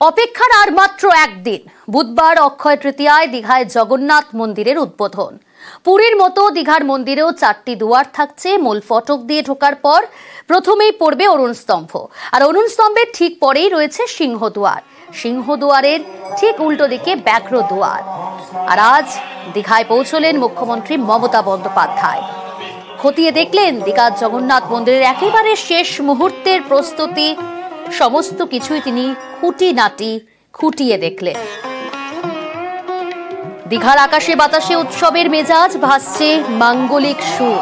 অপেক্ষার আর মাত্র একদিন, বুধবার অক্ষয় তৃতীয়ায় দীঘায় জগন্নাথ মন্দিরের উদ্বোধন। পুরীর মতো দীঘার মন্দিরেও 4টি দুয়ার থাকছে। মূল ফটক দিয়ে ঢোকার পর প্রথমেই পড়বে অরুণ স্তম্ভ, আর অরুণ স্তম্ভের ঠিক পরেই রয়েছে সিংহদুয়ার। সিংহদুয়ারের ঠিক উল্টো দিকে ব্যাঘ্র দুয়ার। আর আজ দীঘায় পৌঁছলেন মুখ্যমন্ত্রী মমতা বন্দ্যোপাধ্যায়। খতিয়ে দেখলেন দীঘার জগন্নাথ মন্দিরের একেবারে শেষ মুহূর্তের প্রস্তুতি। সমস্ত কিছুই তিনি খুঁটিনাটি খুঁটিয়ে দেখলেন। দীঘার আকাশে বাতাসে উৎসবের মেজাজ, ভাসছে মাঙ্গলিক সুর।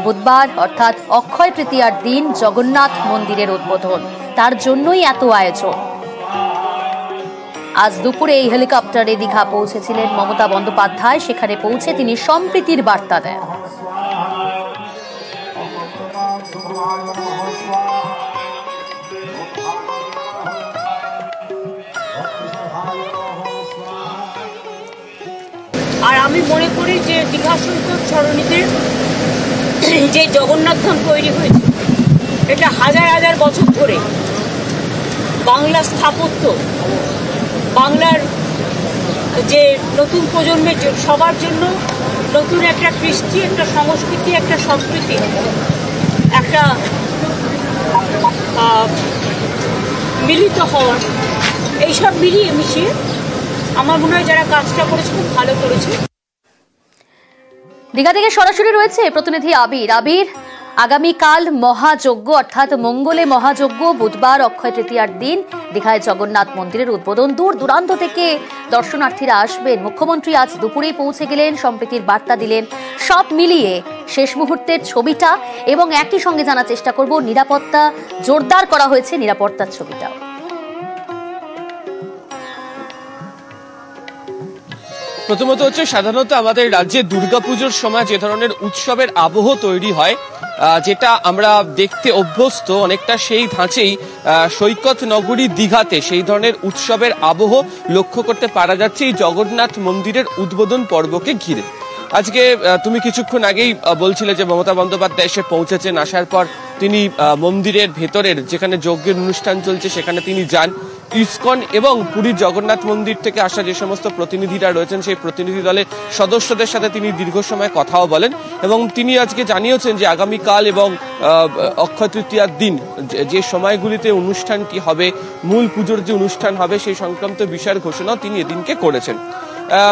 বুধবার অর্থাৎ অক্ষয় তৃতীয়ার দিন জগন্নাথ মন্দিরের উদ্বোধন, তার জন্যই এত আয়োজন। আজ দুপুরে এই হেলিকপ্টারে দীঘা পৌঁছেছিলেন মমতা বন্দ্যোপাধ্যায়। সেখানে পৌঁছে তিনি সম্প্রীতির বার্তা দেন। আর আমি মনে করি যে দীঘা সৈকত সরণিতে যে জগন্নাথ ধাম তৈরি হয়েছে, এটা হাজার হাজার বছর ধরে বাংলার স্থাপত্য, বাংলার যে নতুন প্রজন্মের সবার জন্য নতুন একটা কৃষ্টি, একটা সংস্কৃতি, একটা সংস্কৃতি, একটা মিলিত হওয়ার, এইসব মিলিয়ে মিশিয়ে আমার মনে হয় যারা কাজটা করেছে খুব ভালো করেছে। দীঘা থেকে সরাসরি রয়েছে প্রতিনিধি আবির। আবির, আগামীকাল মহাযজ্ঞ অর্থাৎ মঙ্গলে মহাযজ্ঞ, বুধবার অক্ষয় তৃতীয়ার দিন দীঘায় জগন্নাথ মন্দিরের উদ্বোধন। দূর দূরান্ত থেকে দর্শনার্থীরা আসবেন। মুখ্যমন্ত্রী আজ দুপুরেই পৌঁছে গেলেন, সম্প্রীতির বার্তা দিলেন। সব মিলিয়ে শেষ মুহূর্তের ছবিটা এবং একই সঙ্গে জানার চেষ্টা করব নিরাপত্তা জোরদার করা হয়েছে, নিরাপত্তার ছবিটা। প্রথমত হচ্ছে সাধারণত আমাদের রাজ্যে দুর্গাপুজোর সময় যে ধরনের উৎসবের আবহ তৈরি হয়, যেটা আমরা দেখতে অভ্যস্ত, অনেকটা সেই ধাঁচেই সৈকত নগরী দীঘাতে সেই ধরনের উৎসবের আবহ লক্ষ্য করতে পারা যাচ্ছে এই জগন্নাথ মন্দিরের উদ্বোধন পর্বকে ঘিরে। আজকে তুমি কিছুক্ষণ আগেই বলছিলে যে মমতা বন্দ্যোপাধ্যায় এসে পৌঁছেছেন। আসার পর তিনি মন্দিরের ভেতরের যেখানে যজ্ঞের অনুষ্ঠান চলছে সেখানে তিনি যান। ইসকন এবং পুরীর জগন্নাথ মন্দির থেকে আসা যে সমস্ত প্রতিনিধিরা রয়েছেন সেই প্রতিনিধি দলের সদস্যদের সাথে তিনি দীর্ঘ সময় কথাও বলেন এবং তিনি আজকে জানিয়েছেন যে আগামীকাল এবং অক্ষয় তৃতীয়ার দিন যে সময়গুলিতে অনুষ্ঠানটি হবে, মূল পুজোর যে অনুষ্ঠান হবে, সেই সংক্রান্ত বিষয়ের ঘোষণাও তিনি এদিনকে করেছেন।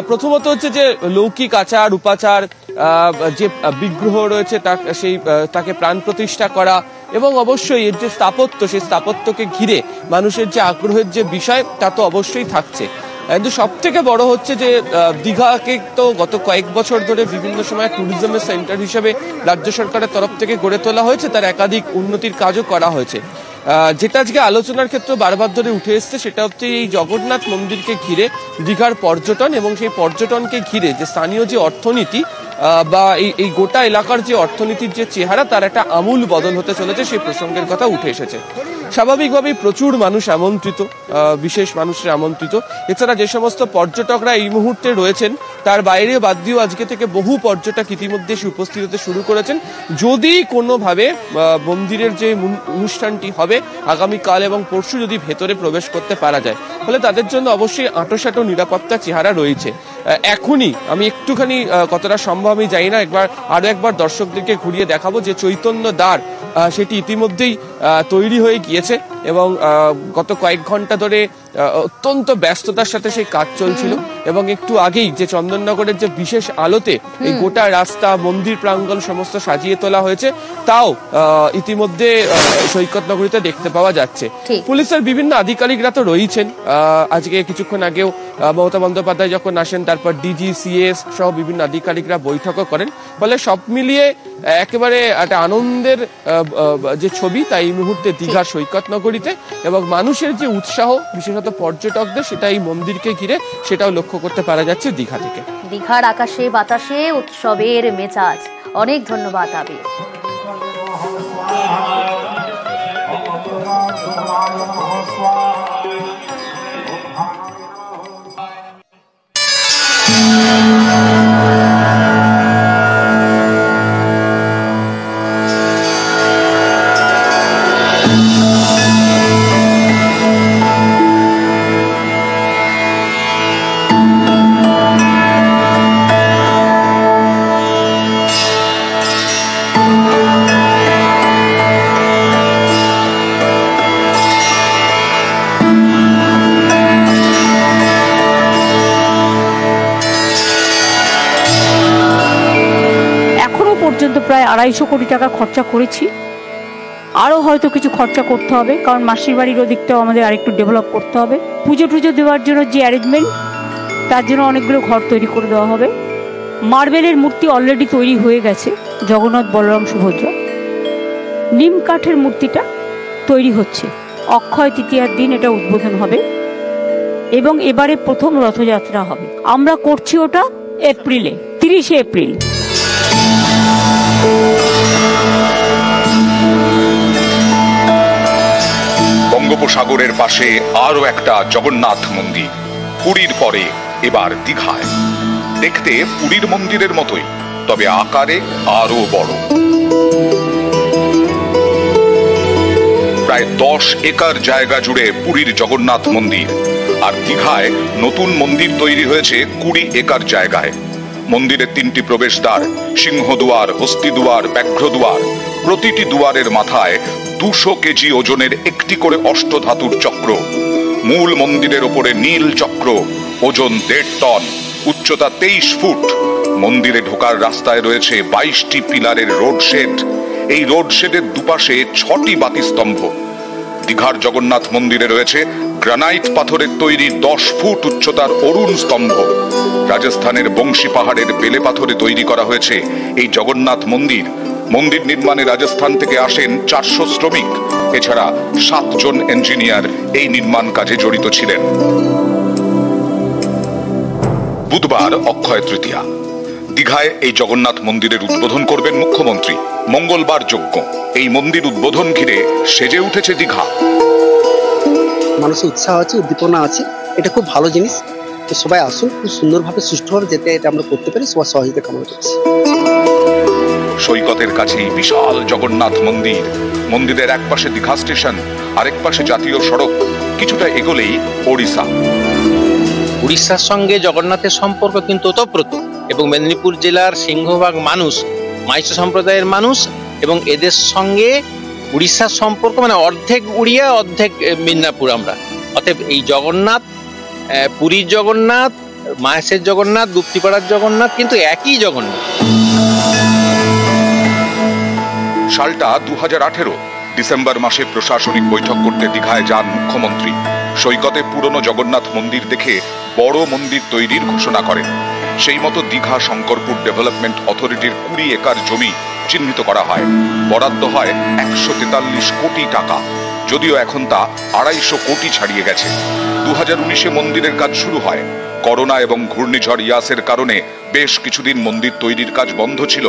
প্রথমত হচ্ছে যে লৌকিক আচার উপাচার, যে বিগ্রহ রয়েছে তাকে প্রাণ প্রতিষ্ঠা করা এবং অবশ্যই এর যে স্থাপত্য, সেই স্থাপত্যকে ঘিরে মানুষের যে আগ্রহের যে বিষয় তা তো অবশ্যই থাকছে। কিন্তু সব থেকে বড় হচ্ছে যে দীঘাকে তো গত কয়েক বছর ধরে বিভিন্ন সময় ট্যুরিজমের সেন্টার হিসেবে রাজ্য সরকারের তরফ থেকে গড়ে তোলা হয়েছে, তার একাধিক উন্নতির কাজও করা হয়েছে। যেটা আজকে আলোচনার ক্ষেত্রে বারবার ধরে উঠে এসছে সেটা হচ্ছে এই জগন্নাথ মন্দিরকে ঘিরে দীঘার পর্যটন এবং সেই পর্যটনকে ঘিরে যে স্থানীয় যে অর্থনীতি বা এই গোটা এলাকার যে অর্থনীতির যে চেহারা, তার একটা আমূল বদল হতে চলেছে, সেই প্রসঙ্গের কথা উঠে এসেছে। স্বাভাবিকভাবেই প্রচুর মানুষ আমন্ত্রিত, বিশেষ মানুষের আমন্ত্রিত। এছাড়া যে সমস্ত পর্যটকরা এই মুহূর্তে রয়েছেন তার বাইরে বাদ দিয়েও আজকে থেকে বহু পর্যটক ইতিমধ্যে উপস্থিত হতে শুরু করেছেন। যদি কোনোভাবে মন্দিরের যে অনুষ্ঠানটি হবে আগামীকাল এবং পরশু যদি ভেতরে প্রবেশ করতে পারা যায়, ফলে তাদের জন্য অবশ্যই আঁটোসাঁটো নিরাপত্তা চেহারা রয়েছে। এখনই আমি একটুখানি কতটা সম্ভব আমি জানি না, আরো একবার দর্শকদেরকে ঘুরিয়ে দেখাবো যে চৈতন্য দ্বার সেটি ইতিমধ্যেই তৈরি হয়ে গিয়েছে এবং গত কয়েক ঘন্টা ধরে অত্যন্ত ব্যস্ততার সাথে সেই কাজ চলছিল এবং একটু আগেই যে চন্দননগরের যে বিশেষ আলোতে এই গোটা রাস্তা, মন্দির প্রাঙ্গণ সমস্ত সাজিয়ে তোলা হয়েছে, তাও ইতিমধ্যে সৈকত নগরীতে দেখতে পাওয়া যাচ্ছে। পুলিশের বিভিন্ন আধিকারিকরা তো রয়েছেন। আজকে কিছুক্ষণ আগেও মমতা বন্দ্যোপাধ্যায় যখন আসেন, তারপর ডিজি, সিএস সহ বিভিন্ন আধিকারিকরা বৈঠকও করেন। ফলে সব মিলিয়ে একেবারে একটা আনন্দের যে ছবি তা এই মুহূর্তে দীঘা সৈকত নগরীতে, এবং মানুষের যে উৎসাহ বিশেষত পর্যটকদের সেটা এই মন্দিরকে ঘিরে সেটাও লক্ষ্য করতে পারা যাচ্ছে দীঘা থেকে। দীঘার আকাশে বাতাসে উৎসবের মেজাজ। অনেক ধন্যবাদ আবির। প্রায় 250 কোটি টাকা খরচা করেছি। আরও হয়তো কিছু খরচা করতে হবে, কারণ মাসির বাড়ির ওদিকটাও আমাদের আরেকটু ডেভেলপ করতে হবে। পুজো টুজো দেওয়ার জন্য যে অ্যারেঞ্জমেন্ট, তার জন্য অনেকগুলো ঘর তৈরি করে দেওয়া হবে। মার্বেলের মূর্তি অলরেডি তৈরি হয়ে গেছে, জগন্নাথ, বলরাম, সুভদ্রা। নিম কাঠের মূর্তিটা তৈরি হচ্ছে, অক্ষয় তৃতীয়ার দিন এটা উদ্বোধন হবে এবং এবারে প্রথম রথযাত্রা হবে। আমরা করছি ওটা এপ্রিলে, 30শে এপ্রিল। বঙ্গোপসাগরের পাশে আরো একটা জগন্নাথ মন্দির, পুরীর পরে এবার দীঘায়। দেখতে পুরীর মন্দিরের মতোই, তবে আকারে আরো বড়। প্রায় 10 একর জায়গা জুড়ে পুরীর জগন্নাথ মন্দির, আর দীঘায় নতুন মন্দির তৈরি হয়েছে 20 একর জায়গায়। মন্দিরের 3টি প্রবেশদ্বার, সিংহদুয়ার, হস্তিদুয়ার, ব্যাঘ্রদুয়ার। প্রতিটি দুয়ারের মাথায় 200 কেজি ওজনের একটি করে অষ্টধাতুর চক্র। মূল মন্দিরের ওপরে নীল চক্র, ওজন 1.5 টন, উচ্চতা 23 ফুট। মন্দিরে ঢোকার রাস্তায় রয়েছে 22টি পিলারের রোড শেড। এই রোড শেডের দুপাশে 6টি বাতিস্তম্ভ। দীঘার জগন্নাথ মন্দিরে রয়েছে গ্রানাইট পাথরের তৈরি 10 ফুট উচ্চতার অরুণ স্তম্ভ। রাজস্থানের বংশী পাহাড়ের বেলে পাথরে তৈরি করা হয়েছে এই জগন্নাথ মন্দির। মন্দির নির্মাণে রাজস্থান থেকে আসেন 400 শ্রমিক। এছাড়া 7 জন ইঞ্জিনিয়ার এই নির্মাণ কাজে জড়িত ছিলেন। বুধবার অক্ষয় তৃতীয়া। দীঘায় এই জগন্নাথ মন্দিরের উদ্বোধন করবেন মুখ্যমন্ত্রী। মঙ্গলবার যজ্ঞ। এই মন্দির উদ্বোধন ঘিরে সেজে উঠেছে দীঘা। মানুষের উৎসাহ আছে, উদ্দীপনা আছে, এটা খুব ভালো জিনিস। তো সবাই আসুন, খুব সুন্দরভাবে সুষ্ঠুভাবে যাতে এটা আমরা করতে পারি, সবার সহযোগিতা কামনা করছি। সৈকতের কাছেই বিশাল জগন্নাথ মন্দির। মন্দিরের এক পাশে দীঘা স্টেশন, আরেক পাশে জাতীয় সড়ক। কিছুটা এগোলেই ওড়িশা। উড়িষ্যার সঙ্গে জগন্নাথের সম্পর্ক কিন্তু ওতপ্রোত, এবং মেদিনীপুর জেলার সিংহভাগ মানুষ মাইশো সম্প্রদায়ের মানুষ, এবং এদের সঙ্গে উড়িষ্যার সম্পর্ক মানে অর্ধেক উড়িয়া অর্ধেক মিদনাপুর আমরা। অতএব এই জগন্নাথ, পুরীর জগন্নাথ, মাহেশের জগন্নাথ, গুপ্তিপাড়ার জগন্নাথ কিন্তু একই জগন্নাথ। সালটা 2018। ডিসেম্বর মাসে প্রশাসনিক বৈঠক করতে দীঘায় যান মুখ্যমন্ত্রী। সৈকতে পুরনো জগন্নাথ মন্দির দেখে বড় মন্দির তৈরির ঘোষণা করেন। সেই মতো দীঘা শঙ্করপুর ডেভেলপমেন্ট অথরিটির 20 একর জমি চিহ্নিত করা হয়। বরাদ্দ হয় 143 কোটি টাকা, যদিও এখন তা 250 কোটি ছাড়িয়ে গেছে। 2019-এ মন্দিরের কাজ শুরু হয়। করোনা এবং ঘূর্ণিঝড় ইয়াসের কারণে বেশ কিছুদিন মন্দির তৈরির কাজ বন্ধ ছিল।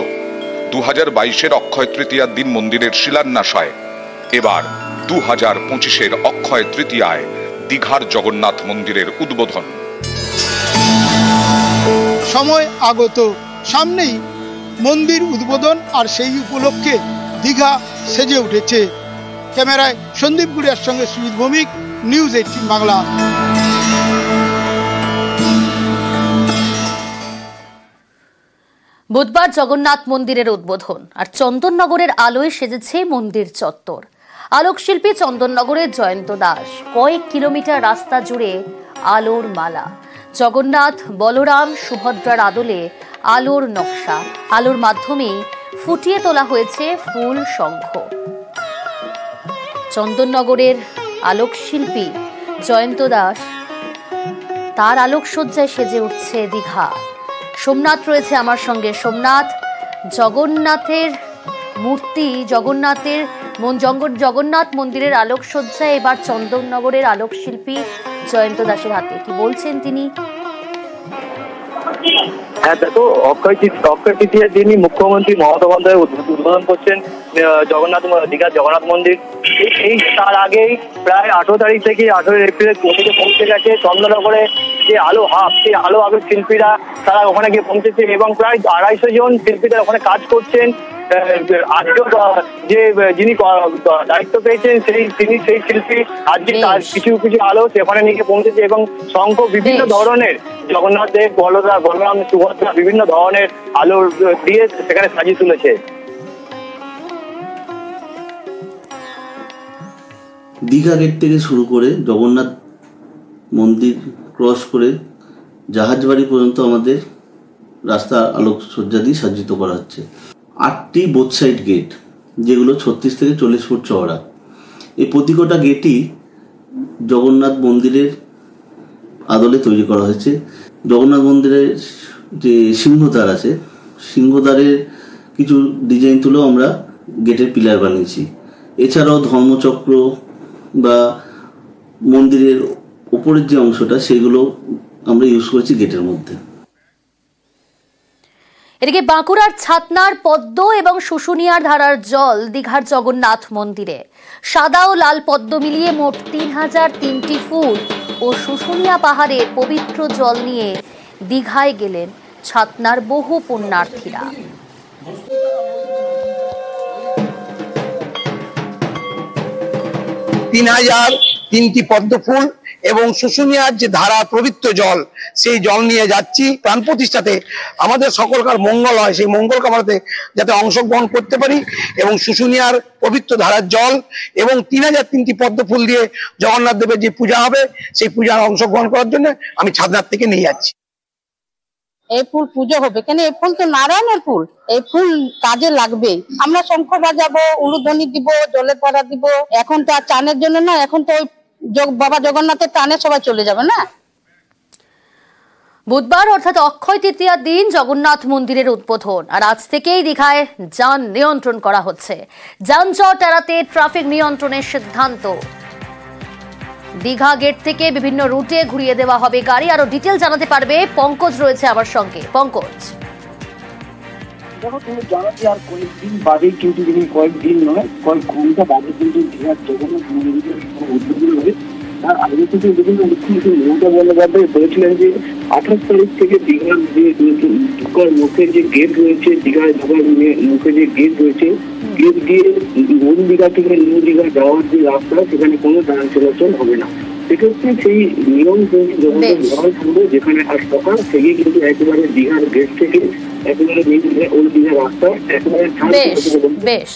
2022-এর অক্ষয় তৃতীয়ার দিন মন্দিরের শিলান্যাস হয়। এবার 2025-এর অক্ষয় তৃতীয়ায় দীঘার জগন্নাথ মন্দিরের উদ্বোধন। সময় আগত, সামনেই মন্দির উদ্বোধন, আর সেই উপলক্ষে দীঘা সেজে উঠেছে। ক্যামেরায় সন্দীপ গুড়িয়ার সঙ্গে সুজিত ভৌমিক, নিউজ 18 বাংলা। বুধবার জগন্নাথ মন্দিরের উদ্বোধন, আর চন্দননগরের আলোয় সেজেছে মন্দির চত্বর। আলোকশিল্পী চন্দননগরের জয়ন্ত দাস। কয়েক কিলোমিটার রাস্তা জুড়ে আলোর মালা। জগন্নাথ, বলরাম, সুভদ্রার আদলে আলোর নকশা। আলোর মাধ্যমে ফুটিয়ে তোলা হয়েছে ফুল, শঙ্খ। চন্দননগরের আলোকশিল্পী জয়ন্ত দাস, তার আলোকসজ্জায় সেজে উঠছে দীঘা। সোমনাথ রয়েছে আমার সঙ্গে। সোমনাথ, জগন্নাথের মূর্তি, জগন্নাথ মন্দিরের আলোকসজ্জায় এবার চন্দননগরের আলোকশিল্পী জয়ন্ত দাসের হাতে। কি বলছেন তিনি? হ্যাঁ দেখো, অক্ষয় তৃতীয়ার দিনই মুখ্যমন্ত্রী মমতা বন্দ্যোপাধ্যায় উদ্বোধন করছেন দীঘার জগন্নাথ মন্দির। এই তার আগেই প্রায় 18 তারিখ থেকে 18 এপ্রিল পৌঁছে গেছে চন্দননগরে যে আলো হাব, সেই আলো হাবের শিল্পীরা তারা ওখানে গিয়ে পৌঁছেছে, এবং প্রায় 250 জন শিল্পীরা ওখানে কাজ করছেন। আজকেও যে যিনি দায়িত্ব পেয়েছেন তিনি সেই শিল্পী আজকে তার কিছু কিছু আলো সেখানে নিয়ে পৌঁছেছে, এবং শঙ্খ বিভিন্ন ধরনের জগন্নাথ দেব, বলরাম, সুভদ্রা বিভিন্ন ধরনের আলো দিয়ে সেখানে সাজিয়ে তুলেছে। দীঘা গেট থেকে শুরু করে জগন্নাথ মন্দির ক্রস করে জাহাজবাড়ি পর্যন্ত আমাদের রাস্তা আলোকসজ্জা দিয়ে সজ্জিত করা হচ্ছে। 8টি বোথ সাইড গেট, যেগুলো 36 থেকে 40 ফুট চওড়া। এই প্রতিটা গেটই জগন্নাথ মন্দিরের আদলে তৈরি করা হয়েছে। জগন্নাথ মন্দিরের যে সিংহদ্বার আছে, সিংহদ্বারের কিছু ডিজাইন তুলেও আমরা গেটের পিলার বানিয়েছি। এছাড়াও ধর্মচক্র বা মন্দিরের উপরের যে অংশটা, সেগুলো আমরা ইউজ করেছি গেটের মধ্যে। এদিকে বাঁকুড়ার ছাতনার পদ্ম এবং শুশুনিয়ার ধারার জল দীঘার জগন্নাথ মন্দিরে। সাদা ও লাল পদ্ম মিলিয়ে মোট 3003টি ফুল ও শুশুনিয়া পাহাড়ের পবিত্র জল নিয়ে দীঘায় গেলেন ছাতনার বহু পুণ্যার্থীরা। 3003টি পদ্ম ফুল এবং শুশুনিয়ার যে ধারা পবিত্র জল, সেই জল নিয়ে যাচ্ছি প্রাণ প্রতিষ্ঠাতে। আমাদের সকলকার মঙ্গল হয়, সেই মঙ্গল কামনাতে যাতে অংশগ্রহণ করতে পারি এবং শুশুনিয়ার পবিত্র ধারার জল এবং 3003টি পদ্ম ফুল দিয়ে জগন্নাথ দেবের যে পূজা হবে, সেই পূজার অংশগ্রহণ করার জন্য আমি ছাদনাথ থেকে নিয়ে যাচ্ছি। এই ফুল পুজো হবে কেন? এই ফুল তো নারায়ণের ফুল, এই ফুল কাজে লাগবে। আমরা শঙ্খ বাজাবো, উলুধ্বনি দিব, জলের পড়া দিব। এখন তো আর চানের জন্য না, এখন তো ওই বাবা জগন্নাথের টানে সবাই চলে যাবে না। বুধবার অর্থাৎ অক্ষয় তৃতীয়ার দিন জগন্নাথ মন্দিরের উদ্বোধন, আর আজ থেকেই দীঘায় যান নিয়ন্ত্রণ করা হচ্ছে। যানজট এড়াতে ট্রাফিক নিয়ন্ত্রণের সিদ্ধান্ত। দীঘা গেট থেকে বিভিন্ন রুটে ঘুরিয়ে দেওয়া হবে গাড়ি। আরো ডিটেল জানাতে পারবে পঙ্কজ, রয়েছে আমার সঙ্গে। পঙ্কজ, দেখো তুমি জানো যে আর কয়েকদিন বাদে, কিন্তু কয়েকদিন নয়, কয়েক ঘন্টা বাদে কিন্তু দীঘার জগন্নাথ মন্দিরের উদ্বোধন হবে। তার আগে থেকে বিভিন্ন মুখ্যমন্ত্রী মমতা বন্দ্যোপাধ্যায় বলেছিলেন যে 28 তারিখ থেকে দীঘার যে ঢোকার মুখে যে গেট রয়েছে, দীঘায় ঢোকার মুখে যে গেট রয়েছে, গেট দিয়ে ওল্ড দীঘা থেকে নিউ দীঘা যাওয়ার যে রাস্তা, সেখানে কোনো যান চলাচল হবে না। সেক্ষেত্রে সেই নিয়ম কিন্তু জগন্নাথ বহাল থাকবে, যেখানে আর সকাল থেকে কিন্তু একেবারে দীঘার গেট থেকে একেবারে ওল্ড দীঘা রাস্তা একেবারে বেশ।